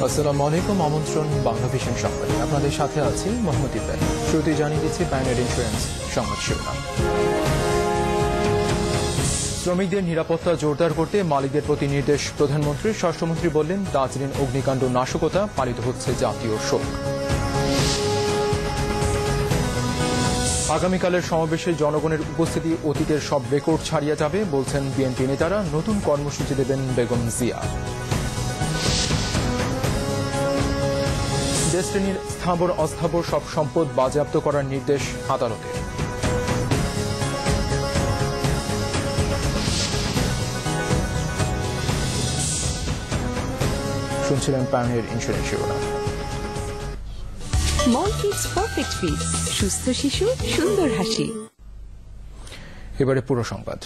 আসসালামু আলাইকুম। আমন্ত্রণ বাংলা ভিশন সংবাদে আপনাদের সাথে আছি মোহাম্মদ ইব্রাহিম। শুরুতেই জানিয়ে দিচ্ছি পায়োনিয়ার ইন্স্যুরেন্স সংবাদ শিরোনাম। শ্রমিকদের নিরাপত্তা জোরদার করতে মালিকদের প্রতি নির্দেশ প্রধানমন্ত্রীর। স্বরাষ্ট্রমন্ত্রী বললেন, দার্জিলিং অগ্নিকাণ্ড নাশকতা, পালিত হচ্ছে জাতীয় শোক। আগামীকালের সমাবেশে জনগণের উপস্থিতি অতীতের সব রেকর্ড ছাড়িয়ে যাবে বলছেন বিএনপি নেতারা। নতুন কর্মসূচি দেবেন বেগম জিয়া। ডেস্টিনির স্থাবর অস্থাবর সব সম্পদ বাজেয়াপ্ত করার নির্দেশ আদালতের। শুনছিলেন পায়োনিয়ার ইন্স্যুরেন্স শিরোনাম। মল কিডস পারফেক্ট ফিট, সুস্থ শিশু, সুন্দর হাসি। এবারে পুরো সংবাদ।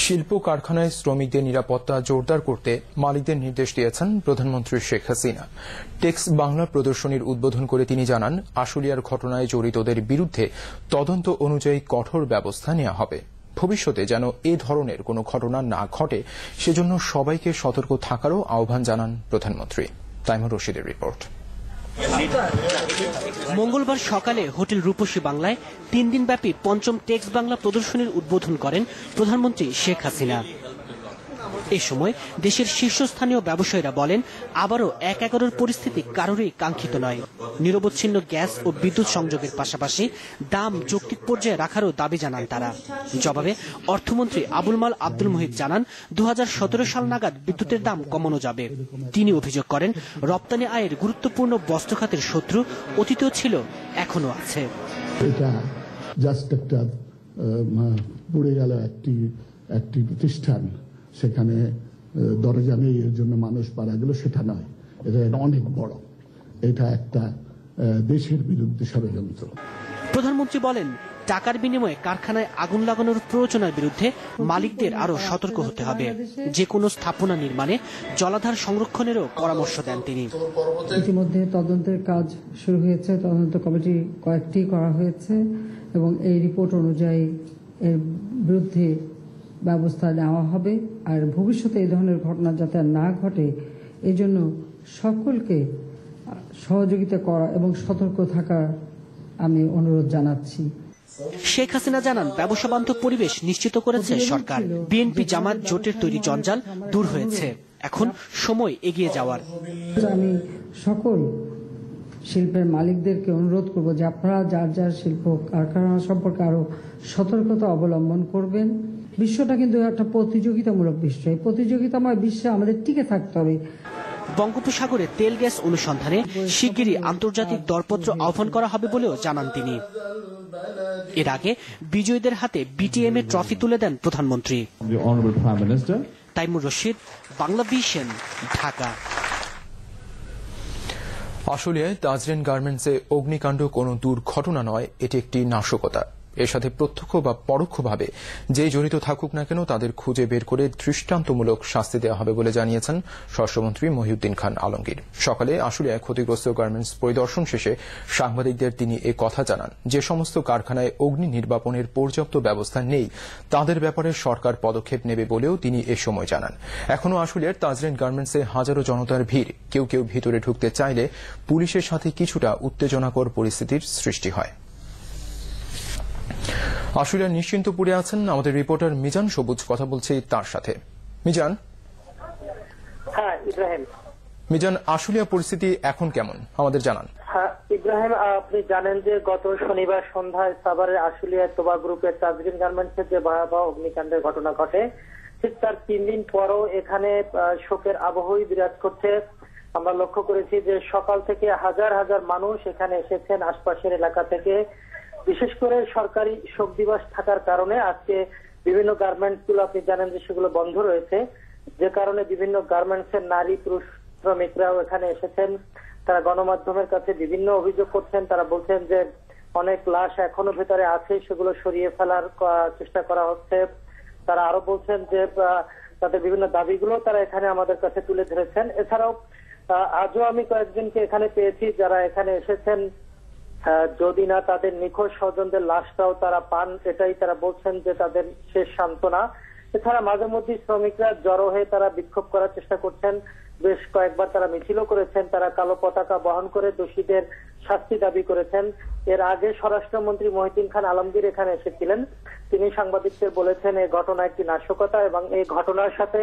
শিল্প কারখানায় শ্রমিকদের নিরাপত্তা জোরদার করতে মালিকদের নির্দেশ দিয়েছেন প্রধানমন্ত্রী শেখ হাসিনা। টেক্স বাংলা প্রদর্শনীর উদ্বোধন করে তিনি জানান, আশুলিয়ার ঘটনায় জড়িতদের বিরুদ্ধে তদন্ত অনুযায়ী কঠোর ব্যবস্থা নেওয়া হবে। ভবিষ্যতে যেন এ ধরনের কোনো ঘটনা না ঘটে সেজন্য সবাইকে সতর্ক থাকারও আহ্বান জানান প্রধানমন্ত্রী। তাইমুর রশিদের রিপোর্ট। মঙ্গলবার সকালে হোটেল রূপসী বাংলায় 3 দিনব্যাপী পঞ্চম টেক্স বাংলা প্রদর্শনীর উদ্বোধন করেন প্রধানমন্ত্রী শেখ হাসিনা। এ সময় দেশের শীর্ষস্থানীয় ব্যবসায়ীরা বলেন, আবারও 1/11 পরিস্থিতি কারোরই কাঙ্ক্ষিত নয়। নিরবচ্ছিন্ন গ্যাস ও বিদ্যুৎ সংযোগের পাশাপাশি দাম যৌক্তিক পর্যায়ে রাখারও দাবি জানান তারা। জবাবে অর্থমন্ত্রী আবুল মাল আব্দুল মুহিত জানান, 2017 সাল নাগাদ বিদ্যুতের দাম কমানো যাবে। তিনি অভিযোগ করেন, রপ্তানি আয়ের গুরুত্বপূর্ণ বস্ত্র খাতের শত্রু অতীতেও ছিল, এখনো আছে। এটা জাস্ট একটা পড়ে গেল একটি প্রতিষ্ঠান, সেখানে দরজা নেই এর জন্য মানুষ মারা গেল, সেটা নয়। এটা অনেক বড়, এটা একটা দেশের বিরুদ্ধে ষড়যন্ত্র। প্রধানমন্ত্রী বলেন, টাকার বিনিময়ে কারখানায় আগুন লাগানোর প্ররোচনার বিরুদ্ধে মালিকদের আরো সতর্ক হতে হবে। যে কোনো স্থাপনা নির্মাণে জলাধার সংরক্ষণেরও পরামর্শ দেন তিনি। ইতিমধ্যে তদন্তের কাজ শুরু হয়েছে, তদন্ত কমিটি কয়েকটি করা হয়েছে এবং এই রিপোর্ট অনুযায়ী এর বিরুদ্ধে ব্যবস্থা নেওয়া হবে। আর ভবিষ্যতে এই ধরনের ঘটনা যাতে না ঘটে এই জন্য সকলকে সহযোগিতা করা এবং সতর্ক থাকার আমি অনুরোধ জানাচ্ছি। শেখ হাসিনা জানান, ব্যবসা বান্ধব পরিবেশ নিশ্চিত করেছে সরকার। বিএনপি জামাত জোটের তৈরি জঞ্জাল দূর হয়েছে, এখন সময় এগিয়ে যাওয়ার। আমি সকল শিল্পের মালিকদেরকে অনুরোধ করব যে আপনারা যার যার শিল্প কারখানা সম্পর্কে আরো সতর্কতা অবলম্বন করবেন। বিশ্বটা কিন্তু একটা প্রতিযোগিতামূলক বিশ্ব, এই প্রতিযোগিতাময় বিশ্বে আমাদের টিকে থাকতে হবে। বঙ্গোপসাগরে তেল গ্যাস অনুসন্ধানে শিগগিরই আন্তর্জাতিক দরপত্র আহ্বান করা হবে বলেও জানান তিনি। এর আগে বিজয়ীদের হাতে বিটিএম এর ট্রফি তুলে দেন প্রধানমন্ত্রী। তাইমুর রশিদ, বাংলা ভিশন, ঢাকা। আশুলিয়ায় তাজরিন গার্মেন্টসে অগ্নিকাণ্ড কোনো দুর্ঘটনা নয়, এটি একটি নাশকতা। এর সাথে প্রত্যক্ষ বা পরোক্ষভাবে যে জড়িত থাকুক না কেন তাদের খুঁজে বের করে দৃষ্টান্তমূলক শাস্তি দেওয়া হবে বলে জানিয়েছেন স্বরাষ্ট্রমন্ত্রী মহিউদ্দিন খান আলমগীর। সকালে আশুলিয়ায় ক্ষতিগ্রস্ত গার্মেন্টস পরিদর্শন শেষে সাংবাদিকদের তিনি এ কথা জানান, যে সমস্ত কারখানায় অগ্নি নির্বাপনের পর্যাপ্ত ব্যবস্থা নেই তাদের ব্যাপারে সরকার পদক্ষেপ নেবে বলেও তিনি এ সময় জানান। এখনও আশুলিয়ার তাজরিন গার্মেন্টসে হাজারো জনতার ভিড়। কেউ কেউ ভিতরে ঢুকতে চাইলে পুলিশের সাথে কিছুটা উত্তেজনাকর পরিস্থিতির সৃষ্টি হয়। আশুলিয়ার নিশ্চিন্তপুরে আছেন আমাদের রিপোর্টার মিজান সবুজ, কথা বলছি তার সাথে। মিজান। হ্যাঁ ইব্রাহিম। মিজান, আশুলিয়া পরিস্থিতি এখন কেমন আমাদের জানান। হ্যাঁ ইব্রাহিম, আপনি জানেন যে গত শনিবার সন্ধ্যায় সাভারের আশুলিয়া তোবা গ্রুপের তাজরিন গার্মেন্টসের যে ভয়াবহ অগ্নিকাণ্ডের ঘটনা ঘটে, ঠিক তার 3 দিন পরও এখানে শোকের আবহই বিরাজ করছে। আমরা লক্ষ্য করেছি যে সকাল থেকে হাজার হাজার মানুষ এখানে এসেছেন আশপাশের এলাকা থেকে। বিশেষ করে সরকারি শোক দিবস থাকার কারণে আজকে বিভিন্ন গার্মেন্টস গুলো আপনি জানেন যে সেগুলো বন্ধ রয়েছে, যে কারণে বিভিন্ন গার্মেন্টস এর নারী পুরুষ শ্রমিকরাও এখানে এসেছেন। তারা গণমাধ্যমের কাছে বিভিন্ন অভিযোগ করছেন। তারা বলছেন যে অনেক লাশ এখনো ভেতরে আছে, সেগুলো সরিয়ে ফেলার চেষ্টা করা হচ্ছে। তারা আরো বলছেন যে তাদের বিভিন্ন দাবিগুলো তারা এখানে আমাদের কাছে তুলে ধরেছেন। এছাড়াও আজও আমি কয়েকজনকে এখানে পেয়েছি যারা এখানে এসেছেন, যদি না তাদের নিখোঁজ স্বজনদের লাশটাও তারা পান, এটাই তারা বলছেন যে তাদের শেষ সান্ত্বনা। এছাড়া মাঝে মধ্যে শ্রমিকরা জড়ো হয়ে তারা বিক্ষোভ করার চেষ্টা করছেন, বেশ কয়েকবার তারা মিছিলও করেছেন, তারা কালো পতাকা বহন করে দোষীদের শাস্তি দাবি করেছেন। এর আগে স্বরাষ্ট্রমন্ত্রী মহিউদ্দিন খান আলমগীর এখানে এসেছিলেন, তিনি সাংবাদিকদের বলেছেন এই ঘটনা একটি নাশকতা এবং এই ঘটনার সাথে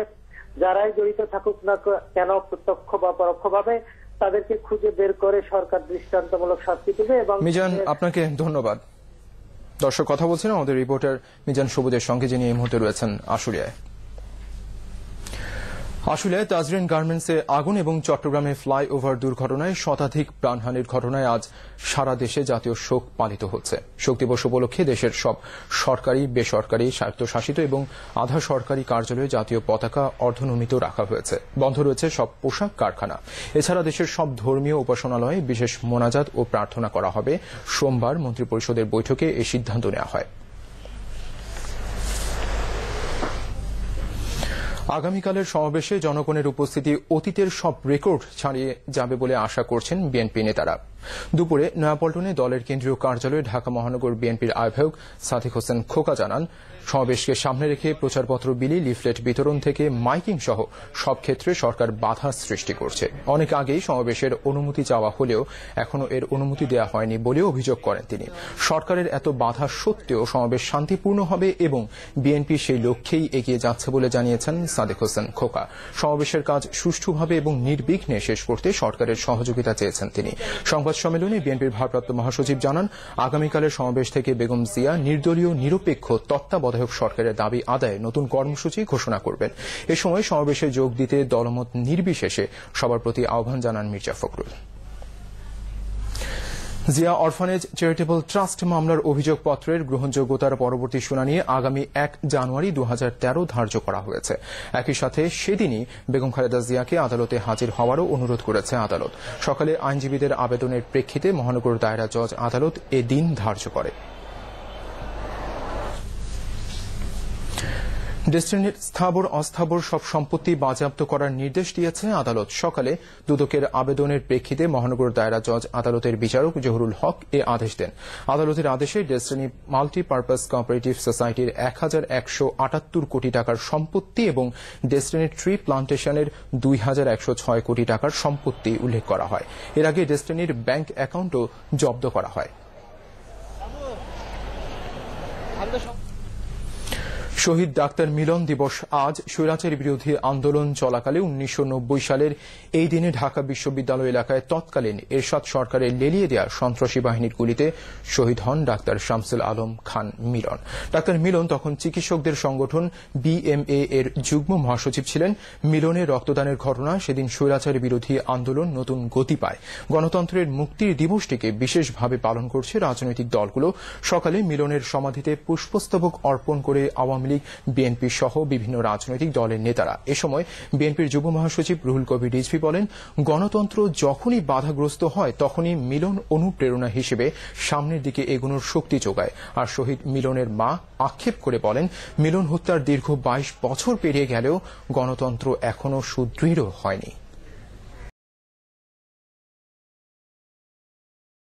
যারাই জড়িত থাকুক না কেন প্রত্যক্ষ বা পরোক্ষভাবে তাদেরকে খুঁজে বের করে সরকার দৃষ্টান্তমূলক শাস্তি দেবে। এবং মিজান, আপনাকে ধন্যবাদ। দর্শক, কথা বলছেন আমাদের রিপোর্টার মিজান সবুজের সঙ্গে, যিনি এই মুহূর্তে রয়েছেন আশুলিয়ায়। আশুলিয়ায় তাজরিন গার্মেন্টসে আগুন এবং চট্টগ্রামে ফ্লাইওভার দুর্ঘটনায় শতাধিক প্রাণহানির ঘটনায় আজ সারা দেশে জাতীয় শোক পালিত হচ্ছে। শোক দিবস উপলক্ষে দেশের সব সরকারি, বেসরকারি, স্বায়ত্তশাসিত এবং আধা সরকারি কার্যালয়ে জাতীয় পতাকা অর্ধনমিত রাখা হয়েছে। বন্ধ রয়েছে সব পোশাক কারখানা। এছাড়া দেশের সব ধর্মীয় উপাসনালয়ে বিশেষ মোনাজাত ও প্রার্থনা করা হবে। সোমবার মন্ত্রিপরিষদের বৈঠকে এই সিদ্ধান্ত নেওয়া হয়। আগামীকালের সমাবেশে জনগণের উপস্থিতি অতীতের সব রেকর্ড ছাড়িয়ে যাবে বলে আশা করছেন বিএনপি নেতারা। দুপুরে নয়াপল্টনে দলের কেন্দ্রীয় কার্যালয়ে ঢাকা মহানগর বিএনপির আহ্বায়ক সাদিক হোসেন খোকা জানান, সমাবেশকে সামনে রেখে প্রচারপত্র বিলি, লিফলেট বিতরণ থেকে মাইকিং সহ সব ক্ষেত্রে সরকার বাধা সৃষ্টি করছে। অনেক আগেই সমাবেশের অনুমতি চাওয়া হলেও এখনো এর অনুমতি দেওয়া হয়নি বলেও অভিযোগ করেন তিনি। সরকারের এত বাধা সত্ত্বেও সমাবেশ শান্তিপূর্ণ হবে এবং বিএনপি সেই লক্ষ্যেই এগিয়ে যাচ্ছে বলে জানিয়েছেন সাদিক হোসেন খোকা। সমাবেশের কাজ সুষ্ঠুভাবে এবং নির্বিঘ্নে শেষ করতে সরকারের সহযোগিতা চেয়েছেন তিনি। সংবাদ সম্মেলনে বিএনপির ভারপ্রাপ্ত মহাসচিব জানান, আগামীকালের সমাবেশ থেকে বেগম জিয়া নির্দলীয় নিরপেক্ষ তত্ত্বাবধায়ক সরকারের দাবি আদায়ে নতুন কর্মসূচি ঘোষণা করবেন। এ সময় সমাবেশে যোগ দিতে দলমত নির্বিশেষে সবার প্রতি আহ্বান জানান Mirza Fakhrul. Zia orphanage charitable trust মামলার অভিযোগপত্রের গ্রহণযোগ্যতার পরবর্তী শুনানি আগামী 1 জানুয়ারি 2013 ধার্য করা হয়েছে। একই সাথে সেদিনই বেগম খালেদা জিয়াকে আদালতে হাজির হওয়ারও অনুরোধ করেছে আদালত। সকালে আইনজীবীদের আবেদনের প্রেক্ষিতে মহানগর দায়রা জজ আদালত এ দিন ধার্য করে। ডেস্টিনির স্থাবর অস্থাবর সব সম্পত্তি বাজেয়াপ্ত করার নির্দেশ দিয়েছে আদালত। সকালে দুদকের আবেদনের প্রেক্ষিতে মহানগর দায়রা জজ আদালতের বিচারক জহুরুল হক এ আদেশ দেন। আদালতের আদেশে ডেস্টিনি মাল্টিপারপাস কোঅপারেটিভ সোসাইটির 1178 কোটি টাকার সম্পত্তি এবং ডেস্টিনি ট্রি প্লান্টেশনের 2106 কোটি টাকার সম্পত্তি উল্লেখ করা হয়। এর আগে ডেস্টিনির ব্যাংক অ্যাকাউন্টও জব্দ করা হয়। শহীদ ডাক্তার মিলন দিবস আজ। স্বৈরাচারী বিরোধী আন্দোলন চলাকালে 1990 সালের এই দিনে ঢাকা বিশ্ববিদ্যালয় এলাকায় তৎকালীন এরশাদ সরকারের লেলিয়ে দেয়া সন্ত্রাসী বাহিনীর গুলিতে শহীদ হন ডাক্তার শামসুল আলম খান মিলন। ডাক্তার মিলন তখন চিকিৎসকদের সংগঠন বিএমএ এর যুগ্ম মহাসচিব ছিলেন। মিলনের রক্তদানের ঘটনা সেদিন স্বৈরাচারী বিরোধী আন্দোলন নতুন গতি পায়। গণতন্ত্রের মুক্তির দিবসটিকে বিশেষভাবে পালন করছে রাজনৈতিক দলগুলো। সকালে মিলনের সমাধিতে পুষ্পস্তবক অর্পণ করে আওয়ামী লীগ, বিএনপি সহ বিভিন্ন রাজনৈতিক দলের নেতারা। এ সময় বিএনপির যুব মহাসচিব রুহুল কবির রিজভী বলেন, গণতন্ত্র যখনই বাধাগ্রস্ত হয় তখনই মিলন অনুপ্রেরণা হিসেবে সামনের দিকে এগোনোর শক্তি যোগায়। আর শহীদ মিলনের মা আক্ষেপ করে বলেন, মিলন হত্যার দীর্ঘ 22 বছর পেরিয়ে গেলেও গণতন্ত্র এখনো সুদৃঢ় হয়নি।